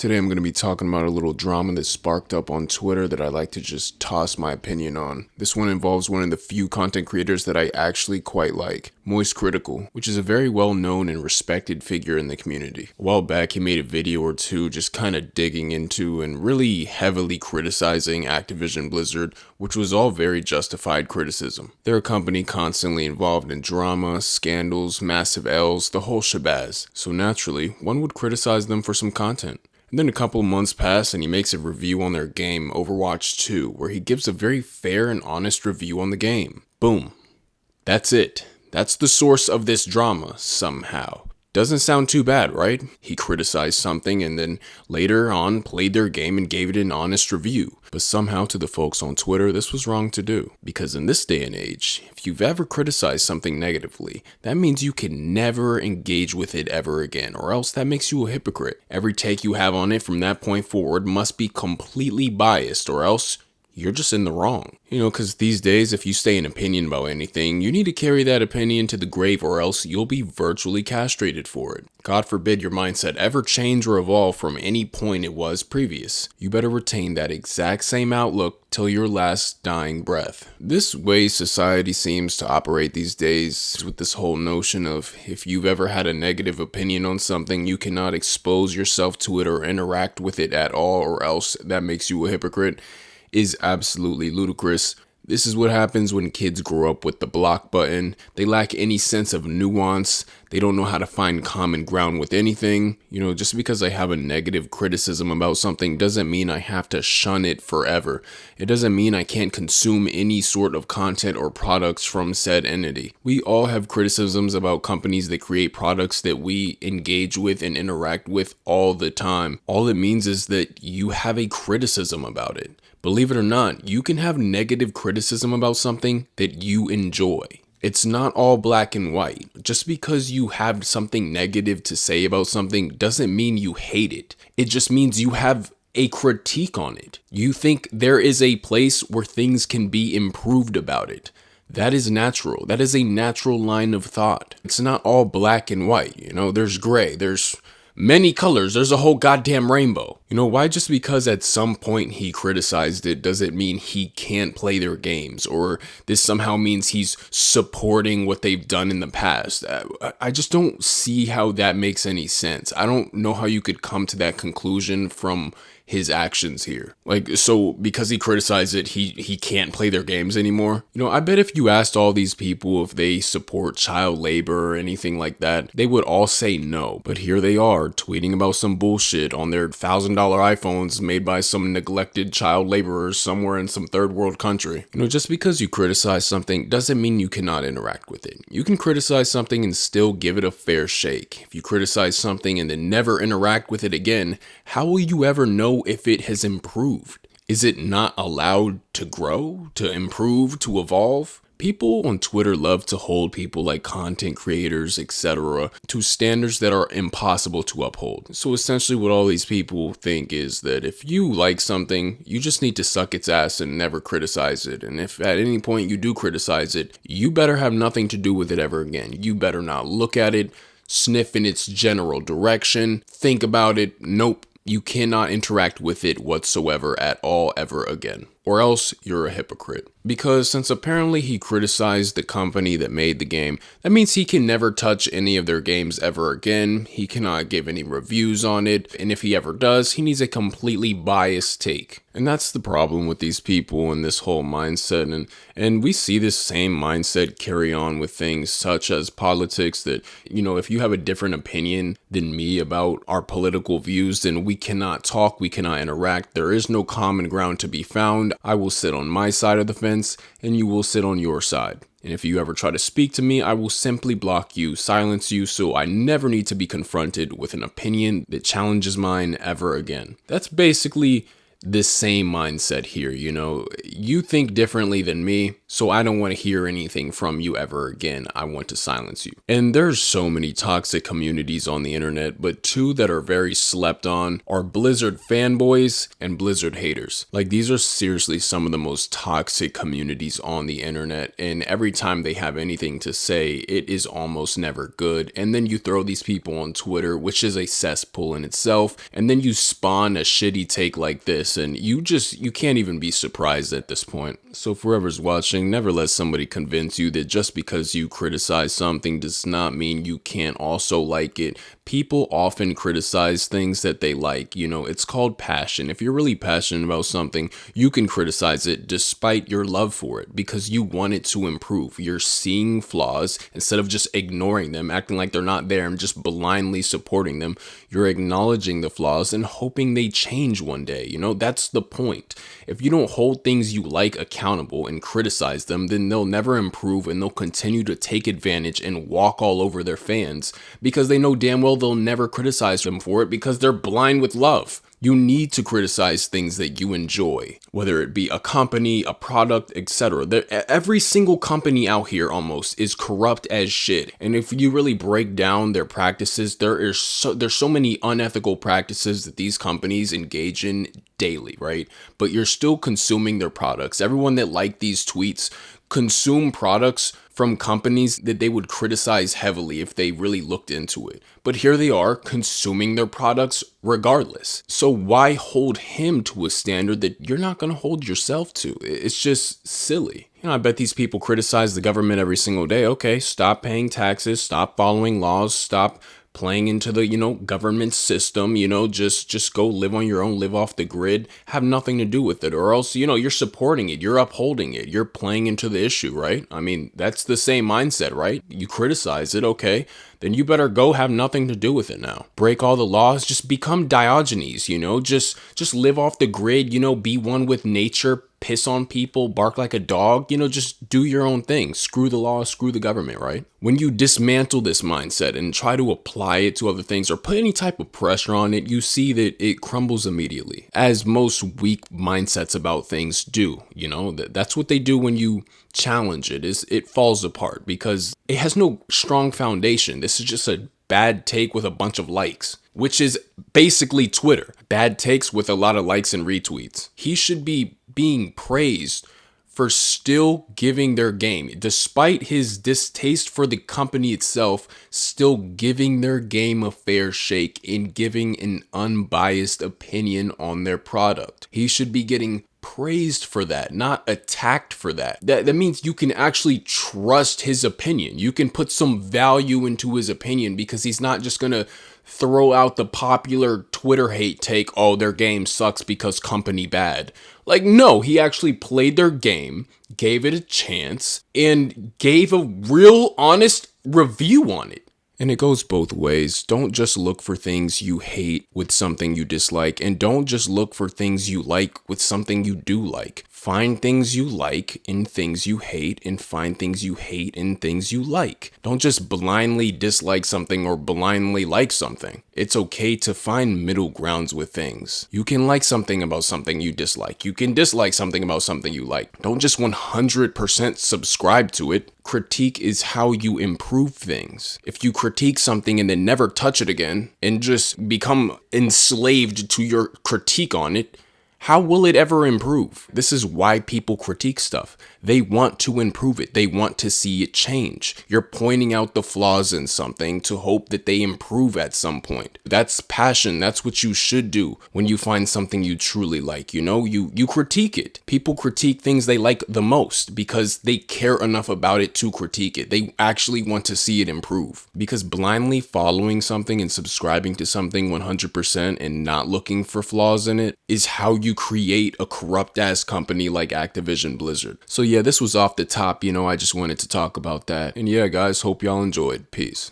Today I'm going to be talking about a little drama that sparked up on Twitter that I like to just toss my opinion on. This one involves one of the few content creators that I actually quite like, Moist Critical, which is a very well known and respected figure in the community. A while back he made a video or two just kind of digging into and really heavily criticizing Activision Blizzard, which was all very justified criticism. They're a company constantly involved in drama, scandals, massive L's, the whole shabazz. So naturally, one would criticize them for some content. And then a couple of months pass and he makes a review on their game, Overwatch 2, where he gives a very fair and honest review on the game. Boom. That's it. That's the source of this drama, somehow. Doesn't sound too bad, right? He criticized something and then later on played their game and gave it an honest review. But somehow to the folks on Twitter, this was wrong to do. Because in this day and age, if you've ever criticized something negatively, that means you can never engage with it ever again, or else that makes you a hypocrite. Every take you have on it from that point forward must be completely biased, or else you're just in the wrong. Because these days, if you say an opinion about anything, you need to carry that opinion to the grave or else you'll be virtually castrated for it. God forbid your mindset ever change or evolve from any point it was previous. You better retain that exact same outlook till your last dying breath. This way society seems to operate these days with this whole notion of if you've ever had a negative opinion on something, you cannot expose yourself to it or interact with it at all, or else that makes you a hypocrite, is absolutely ludicrous. This is what happens when kids grow up with the block button. They lack any sense of nuance. They don't know how to find common ground with anything. Just because I have a negative criticism about something doesn't mean I have to shun it forever. It doesn't mean I can't consume any sort of content or products from said entity. We all have criticisms about companies that create products that we engage with and interact with all the time. All it means is that you have a criticism about it. Believe it or not, you can have negative criticism about something that you enjoy. It's not all black and white. Just because you have something negative to say about something doesn't mean you hate it. It just means you have a critique on it. You think there is a place where things can be improved about it. That is natural. That is a natural line of thought. It's not all black and white. There's gray. There's many colors. There's a whole goddamn rainbow. Why just because at some point he criticized it does it mean he can't play their games, or this somehow means he's supporting what they've done in the past? I just don't see how that makes any sense. I don't know how you could come to that conclusion from his actions here. So because he criticized it, he can't play their games anymore. I bet if you asked all these people if they support child labor or anything like that, they would all say no. But here they are tweeting about some bullshit on their $1,000 iPhones made by some neglected child laborers somewhere in some third world country. Just because you criticize something doesn't mean you cannot interact with it. You can criticize something and still give it a fair shake. If you criticize something and then never interact with it again, how will you ever know if it has improved? Is it not allowed to grow, to improve, to evolve? People on Twitter love to hold people like content creators, etc., to standards that are impossible to uphold. So essentially what all these people think is that if you like something, you just need to suck its ass and never criticize it. And if at any point you do criticize it, you better have nothing to do with it ever again. You better not look at it, sniff in its general direction, think about it. Nope. You cannot interact with it whatsoever at all ever again, or else you're a hypocrite. Because since apparently he criticized the company that made the game, that means he can never touch any of their games ever again. He cannot give any reviews on it, and if he ever does, he needs a completely biased take. And that's the problem with these people and this whole mindset. And we see this same mindset carry on with things such as politics, that, if you have a different opinion than me about our political views, then we cannot talk, we cannot interact. There is no common ground to be found. I will sit on my side of the fence and you will sit on your side. And if you ever try to speak to me, I will simply block you, silence you, so I never need to be confronted with an opinion that challenges mine ever again. That's basically this same mindset here. You know, you think differently than me, so I don't want to hear anything from you ever again. I want to silence you. And there's so many toxic communities on the internet, but two that are very slept on are Blizzard fanboys and Blizzard haters. Like, these are seriously some of the most toxic communities on the internet, and every time they have anything to say, it is almost never good. And then you throw these people on Twitter, which is a cesspool in itself, and then you spawn a shitty take like this, and you can't even be surprised at this point. So for whoever's watching, never let somebody convince you that just because you criticize something does not mean you can't also like it. People often criticize things that they like. You know, it's called passion. If you're really passionate about something, you can criticize it despite your love for it because you want it to improve. You're seeing flaws instead of just ignoring them, acting like they're not there and just blindly supporting them. You're acknowledging the flaws and hoping they change one day. You know, that's the point. If you don't hold things you like accountable and criticize them, then they'll never improve and they'll continue to take advantage and walk all over their fans because they know damn well they'll never criticize them for it because they're blind with love. You need to criticize things that you enjoy, whether it be a company, a product, etc. Every single company out here almost is corrupt as shit. And if you really break down their practices, there's so many unethical practices that these companies engage in daily, right? But you're still consuming their products. Everyone that liked these tweets consume products from companies that they would criticize heavily if they really looked into it. But here they are consuming their products regardless. So why hold him to a standard that you're not going to hold yourself to? It's just silly. You know, I bet these people criticize the government every single day. Okay, stop paying taxes, stop following laws, stop playing into the, government system, just go live on your own, live off the grid, have nothing to do with it, or else, you're supporting it, you're upholding it, you're playing into the issue, right? I mean, that's the same mindset, right? You criticize it, okay, then you better go have nothing to do with it now. Break all the laws, just become Diogenes, just live off the grid, be one with nature, piss on people, bark like a dog, just do your own thing. Screw the law, screw the government, right? When you dismantle this mindset and try to apply it to other things or put any type of pressure on it, you see that it crumbles immediately, as most weak mindsets about things do. That's what they do when you challenge it, is it falls apart because it has no strong foundation. This is just a bad take with a bunch of likes, which is basically Twitter. Bad takes with a lot of likes and retweets. He should be being praised for still giving their game, despite his distaste for the company itself, still giving their game a fair shake and giving an unbiased opinion on their product. He should be getting praised for that, not attacked for that. That means you can actually trust his opinion. You can put some value into his opinion because he's not just gonna throw out the popular Twitter hate take, oh, their game sucks because company bad. Like, no, he actually played their game, gave it a chance, and gave a real honest review on it. And it goes both ways. Don't just look for things you hate with something you dislike, and don't just look for things you like with something you do like. Find things you like in things you hate, and find things you hate in things you like. Don't just blindly dislike something or blindly like something. It's okay to find middle grounds with things. You can like something about something you dislike. You can dislike something about something you like. Don't just 100% subscribe to it. Critique is how you improve things. If you critique something and then never touch it again and just become enslaved to your critique on it, how will it ever improve? This is why people critique stuff. They want to improve it. They want to see it change. You're pointing out the flaws in something to hope that they improve at some point. That's passion. That's what you should do when you find something you truly like. You critique it. People critique things they like the most because they care enough about it to critique it. They actually want to see it improve. Because blindly following something and subscribing to something 100% and not looking for flaws in it is how you create a corrupt ass company like Activision Blizzard. So yeah, this was off the top, I just wanted to talk about that. And yeah, guys, hope y'all enjoyed. Peace.